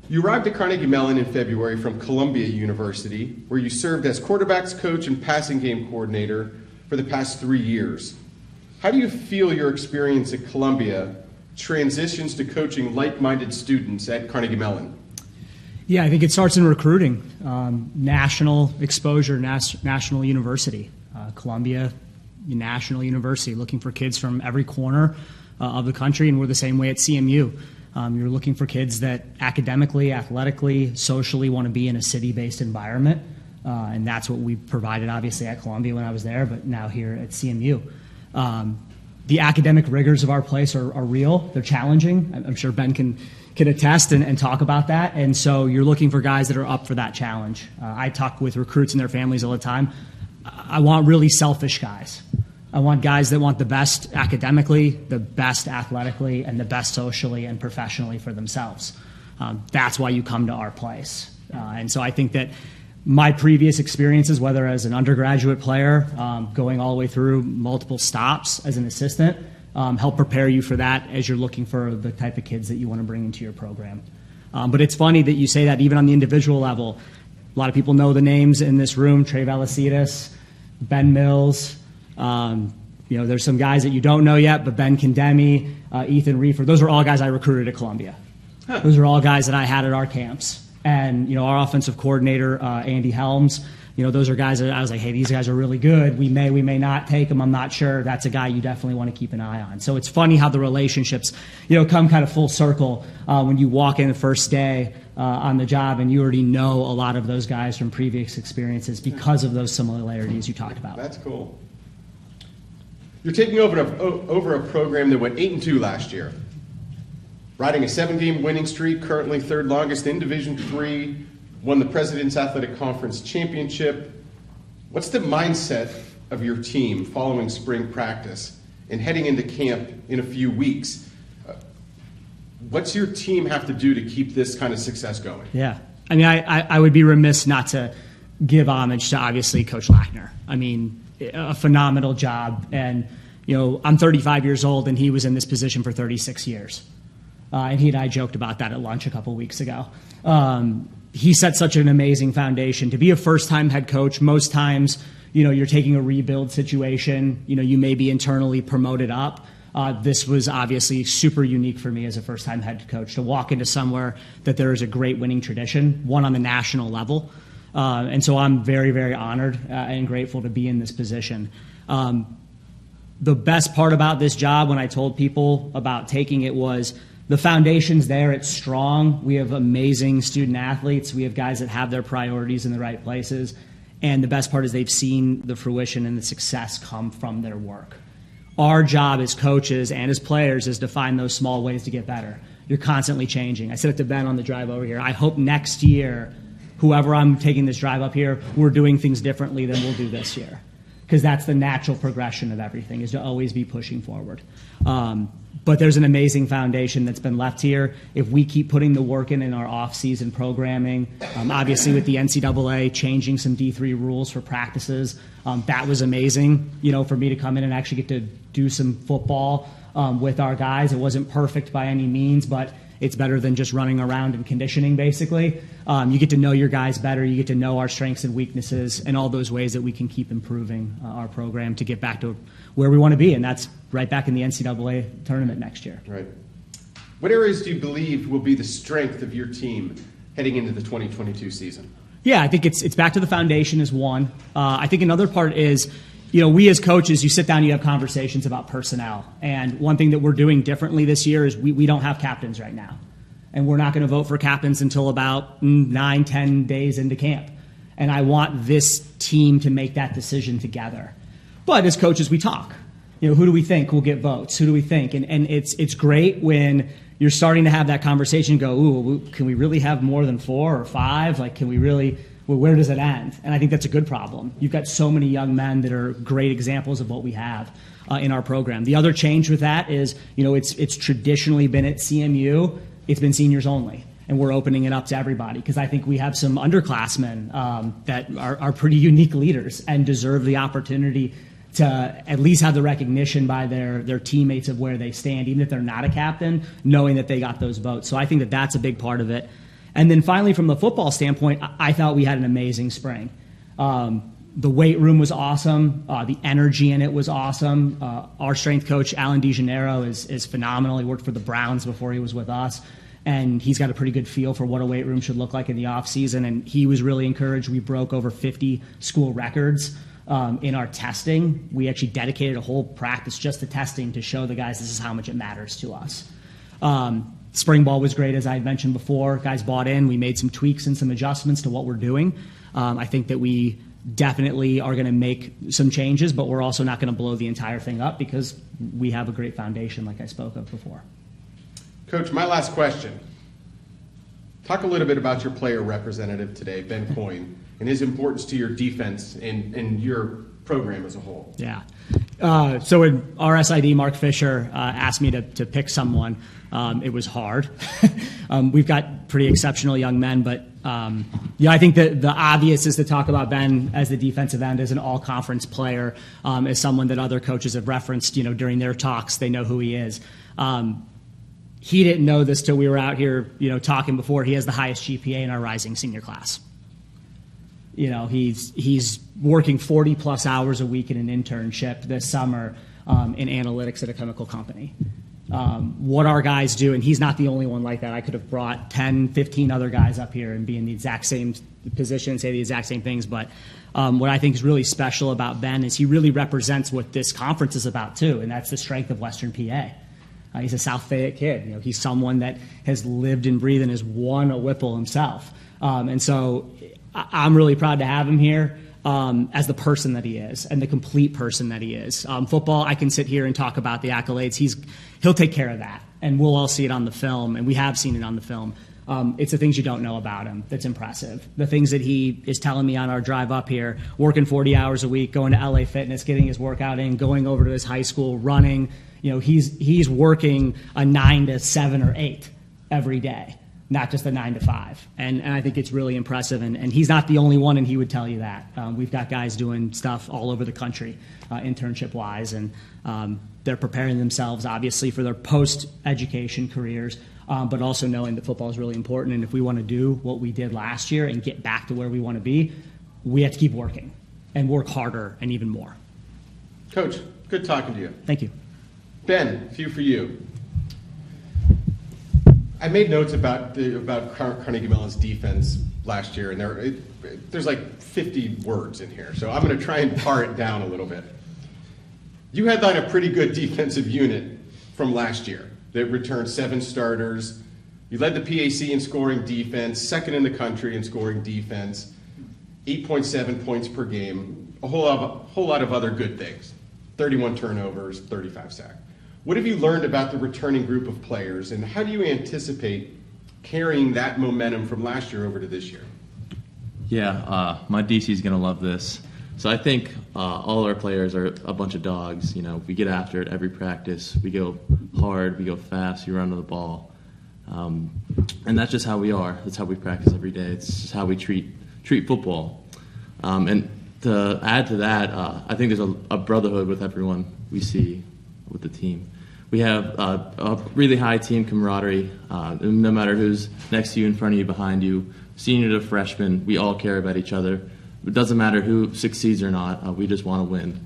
You arrived at Carnegie Mellon in February from Columbia University, where you served as quarterbacks coach and passing game coordinator for the past 3 years. How do you feel your experience at Columbia transitions to coaching like-minded students at Carnegie Mellon? Yeah, I think it starts in recruiting, national exposure, national university. Columbia, national university, looking for kids from every corner of the country, and we're the same way at CMU. You're looking for kids that academically, athletically, socially want to be in a city-based environment, and that's what we provided, obviously, at Columbia when I was there, but now here at CMU. The academic rigors of our place are real. They're challenging. I'm sure Ben can attest and talk about that, and so you're looking for guys that are up for that challenge. I talk with recruits and their families all the time. I want really selfish guys. I want guys that want the best academically, the best athletically, and the best socially and professionally for themselves. That's why you come to our place. And so I think that my previous experiences, whether as an undergraduate player, going all the way through multiple stops as an assistant, help prepare you for that as you're looking for the type of kids that you want to bring into your program. But it's funny that you say that even on the individual level. A lot of people know the names in this room: Trey Valasitas, Ben Mills. There's some guys that you don't know yet, but Ben Condemi, Ethan Reefer, those are all guys I recruited at Columbia. Huh. Those are all guys that I had at our camps. And, our offensive coordinator, Andy Helms, those are guys that I was like, hey, these guys are really good. We may not take them. I'm not sure. That's a guy you definitely want to keep an eye on. So it's funny how the relationships, come kind of full circle when you walk in the first day on the job and you already know a lot of those guys from previous experiences because of those similarities you talked about. That's cool. You're taking over a program that went 8-2 last year, riding a 7-game winning streak, currently third longest in Division III, won the President's Athletic Conference Championship. What's the mindset of your team following spring practice and heading into camp in a few weeks? What's your team have to do to keep this kind of success going? Yeah. I mean, I would be remiss not to give homage to, obviously, Coach Lackner. I mean, a phenomenal job. And, I'm 35 years old, and he was in this position for 36 years. And he and I joked about that at lunch a couple weeks ago. He set such an amazing foundation. To be a first-time head coach, most times, you're taking a rebuild situation. You may be internally promoted up. This was obviously super unique for me as a first-time head coach to walk into somewhere that there is a great winning tradition, one on the national level. And so I'm very, very honored and grateful to be in this position. The best part about this job when I told people about taking it was the foundation's there. It's strong. We have amazing student athletes. We have guys that have their priorities in the right places. And the best part is they've seen the fruition and the success come from their work. Our job as coaches and as players is to find those small ways to get better. You're constantly changing. I said it to Ben on the drive over here. I hope next year, whoever I'm taking this drive up here, we're doing things differently than we'll do this year. Because that's the natural progression of everything, is to always be pushing forward. But there's an amazing foundation that's been left here. If we keep putting the work in our off-season programming, obviously with the NCAA changing some D3 rules for practices, that was amazing, for me to come in and actually get to do some football with our guys. It wasn't perfect by any means, but it's better than just running around and conditioning, basically. You get to know your guys better. You get to know our strengths and weaknesses and all those ways that we can keep improving our program to get back to where we want to be, and that's right back in the NCAA tournament next year. Right. What areas do you believe will be the strength of your team heading into the 2022 season? Yeah, I think it's back to the foundation is one. I think another part is, we as coaches, you sit down, you have conversations about personnel. And one thing that we're doing differently this year is we don't have captains right now. And we're not going to vote for captains until about 9-10 days into camp. And I want this team to make that decision together. But as coaches, we talk. Who do we think will get votes? Who do we think? And it's great when you're starting to have that conversation and go, ooh, can we really have more than 4 or 5? Like, can we really, where does it end? And I think that's a good problem. You've got so many young men that are great examples of what we have in our program. The other change with that is, it's traditionally been at CMU, it's been seniors only. And we're opening it up to everybody because I think we have some underclassmen that are pretty unique leaders and deserve the opportunity to at least have the recognition by their teammates of where they stand, even if they're not a captain, knowing that they got those votes. So I think that that's a big part of it. And then finally, from the football standpoint, I thought we had an amazing spring. The weight room was awesome. The energy in it was awesome. Our strength coach, Alan DeGennaro, is phenomenal. He worked for the Browns before he was with us, and he's got a pretty good feel for what a weight room should look like in the offseason, and he was really encouraged. We broke over 50 school records in our testing. We actually dedicated a whole practice just to testing to show the guys this is how much it matters to us. Spring ball was great, as I had mentioned before. Guys bought in. We made some tweaks and some adjustments to what we're doing. I think that we definitely are going to make some changes, but we're also not going to blow the entire thing up because we have a great foundation, like I spoke of before. Coach, my last question. Talk a little bit about your player representative today, Ben Coyne, and his importance to your defense and your program as a whole. Yeah. So when our SID, Mark Fisher, asked me to pick someone, it was hard. We've got pretty exceptional young men, but I think that the obvious is to talk about Ben as the defensive end, as an all-conference player, as someone that other coaches have referenced, during their talks. They know who he is. He didn't know this till we were out here, talking before. He has the highest GPA in our rising senior class. He's working 40-plus hours a week in an internship this summer in analytics at a chemical company. What our guys do, and he's not the only one like that. I could have brought 10, 15 other guys up here and be in the exact same position, say the exact same things. But what I think is really special about Ben is he really represents what this conference is about too, and that's the strength of Western PA. He's a South Fayette kid. He's someone that has lived and breathed and has won a Whipple himself. And so I'm really proud to have him here as the person that he is and the complete person that he is. Football, I can sit here and talk about the accolades. He'll take care of that, and we'll all see it on the film, and we have seen it on the film. It's the things you don't know about him that's impressive. The things that he is telling me on our drive up here, working 40 hours a week, going to LA Fitness, getting his workout in, going over to his high school, running. He's working a 9 to 7 or 8 every day, not just a 9 to 5. And I think it's really impressive. And he's not the only one, and he would tell you that. We've got guys doing stuff all over the country, internship-wise, and they're preparing themselves, obviously, for their post-education careers, but also knowing that football is really important. And if we want to do what we did last year and get back to where we want to be, we have to keep working and work harder and even more. Coach, good talking to you. Thank you. Ben, a few for you. I made notes about Carnegie Mellon's defense last year, and there's like 50 words in here, so I'm going to try and pare it down a little bit. You headlined a pretty good defensive unit from last year that returned 7 starters. You led the PAC in scoring defense, second in the country in scoring defense, 8.7 points per game, a whole lot of other good things, 31 turnovers, 35 sacks. What have you learned about the returning group of players, and how do you anticipate carrying that momentum from last year over to this year? Yeah, my DC is going to love this. So I think all our players are a bunch of dogs. We get after it every practice. We go hard, we go fast, we run to the ball. And that's just how we are. That's how we practice every day. It's just how we treat football. And to add to that, I think there's a brotherhood with everyone we see with the team. We have a really high team camaraderie. No matter who's next to you, in front of you, behind you, senior to freshman, we all care about each other. It doesn't matter who succeeds or not. We just want to win.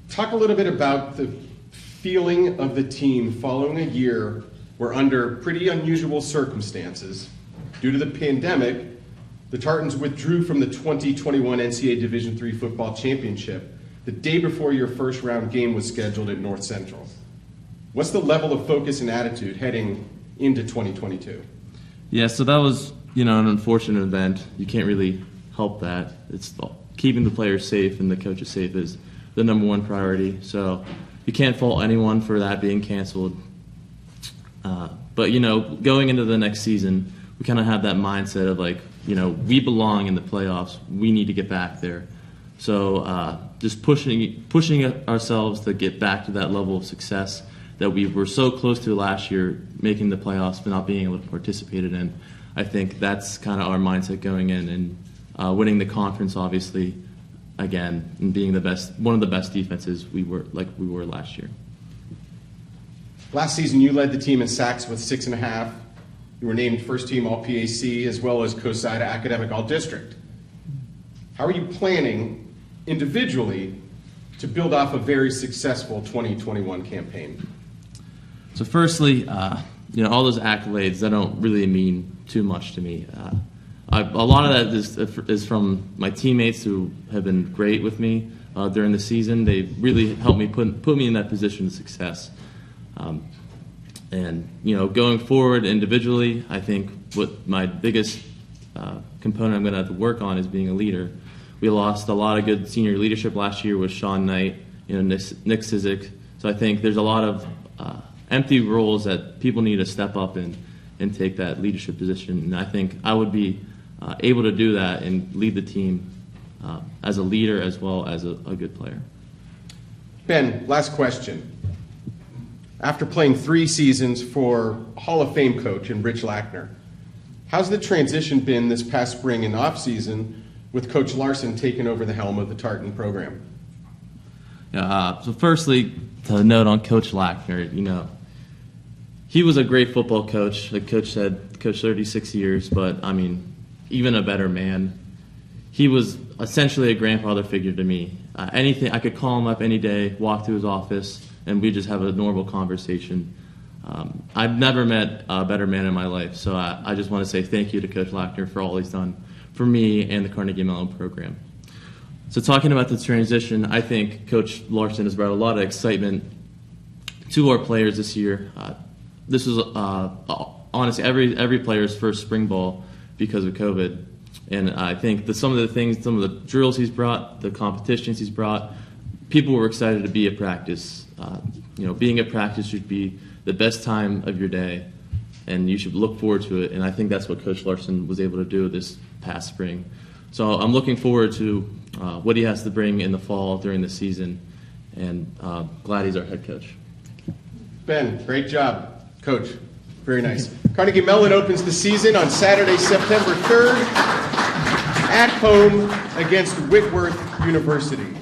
Talk a little bit about the feeling of the team following a year where, under pretty unusual circumstances, due to the pandemic, the Tartans withdrew from the 2021 NCAA Division III football championship the day before your first round game was scheduled at North Central. What's the level of focus and attitude heading into 2022? Yeah, so that was, an unfortunate event. You can't really help that. It's keeping the players safe and the coaches safe is the number one priority. So you can't fault anyone for that being canceled. But going into the next season, we kind of have that mindset of we belong in the playoffs. We need to get back there. So just pushing ourselves to get back to that level of success that we were so close to last year, making the playoffs but not being able to participate in. I think that's kind of our mindset going in, and winning the conference, obviously, again, and being one of the best defenses we were last year. Last season, you led the team in sacks with 6.5. You were named first team All-PAC as well as COSIDA Academic All-District. How are you planning individually to build off a very successful 2021 campaign? So firstly, all those accolades, that don't really mean too much to me. A lot of that is from my teammates who have been great with me during the season. They really helped me put me in that position of success. And going forward individually, I think what my biggest component I'm going to have to work on is being a leader. We lost a lot of good senior leadership last year with Sean Knight, Nick Sizik. So I think there's a lot of empty roles that people need to step up and take that leadership position. And I think I would be able to do that and lead the team as a leader as well as a good player. Ben, last question. After playing 3 seasons for Hall of Fame coach in Rich Lackner, how's the transition been this past spring and off-season with Coach Larson taking over the helm of the Tartan program? So firstly, to note on Coach Lackner, he was a great football coach. Like Coach said, coached 36 years, but even a better man. He was essentially a grandfather figure to me. Anything, I could call him up any day, walk to his office, and we just have a normal conversation. I've never met a better man in my life, so I just want to say thank you to Coach Lackner for all he's done for me and the Carnegie Mellon program. So talking about the transition, I think Coach Larson has brought a lot of excitement to our players this year. This was honestly every player's first spring ball because of COVID. And I think some of the drills he's brought, the competitions he's brought, people were excited to be at practice. Being at practice should be the best time of your day, and you should look forward to it. And I think that's what Coach Larson was able to do this past spring. So I'm looking forward to what he has to bring in the fall during the season, and glad he's our head coach. Ben, great job. Coach, very nice. Carnegie Mellon opens the season on Saturday, September 3rd, at home against Whitworth University.